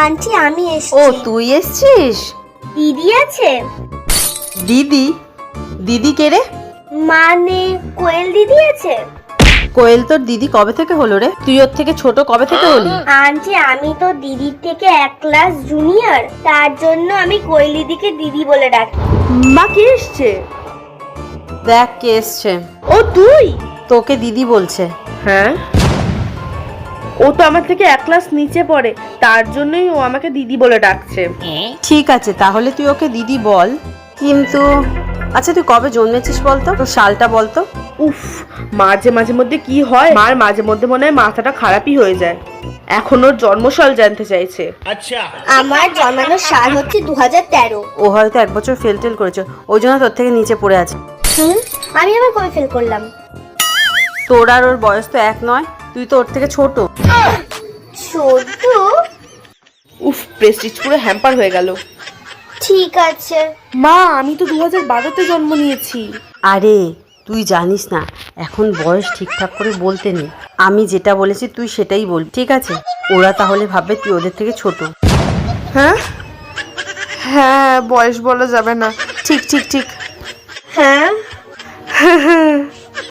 Aunty আমি ও এসেছি। তুই এসছিস? দিদি আছে? দিদি? দিদি কে রে? মানে কোয়েল দিদি আছে? কোয়েল তোর দিদি কবে থেকে হলো রে? তুই ওর থেকে ছোট কবে থেকে হলি? আন্টি আমি তো দিদির থেকে 1 ক্লাস জুনিয়র, তার জন্য আমি কোয়েল দিদিকে দিদি বলে ডাকি। মা কে এসছে? দেখ কে এসছে। ও তুই? তোকে দিদি বলছে। হ্যাঁ, ও তো আমার থেকে 1 ক্লাস নিচে পড়ে, তার জন্যই ও আমাকে দিদি বলে ডাকছে। ঠিক আছে তাহলে তুই ওকে দিদি বল, কিন্তু আচ্ছা তুই কবে জন্মেছিস বলতো, তোর সালটা বলতো। উফ, মাঝে মাঝে মধ্যে কি হয়, মার মাঝে মধ্যে মনে হয় মাথাটা খারাপই হয়ে যায়। এখন ওর জন্মসাল জানতে চাইছে। আমার জন্মানোর সাল হচ্ছে 2013। ও হয়তো 1 বছর ফেল টেল করেছে, ওই জন্য তোর থেকে নিচে পড়ে আছে। আমি আবার কবে ফেল করলাম? তোর আর ওর বয়স তো এক নয়, তুই তো ওর থেকে ছোট। ছোট? উফ, প্রেস্টিজ পুরো হ্যাম্পার হয়ে গেল। ঠিক আছে। মা আমি তো 2012-তে জন্ম নিয়েছি। আরে তুই জানিস না, এখন বয়স ঠিকঠাক করে বলতে নেই। আমি যেটা বলেছি তুই সেটাই বলবি, ঠিক আছে? ওরা তাহলে ভাববে তুই ওদের থেকে ছোট। হ্যাঁ হ্যাঁ, বয়স বলা যাবে না। ঠিক ঠিক ঠিক। হ্যাঁ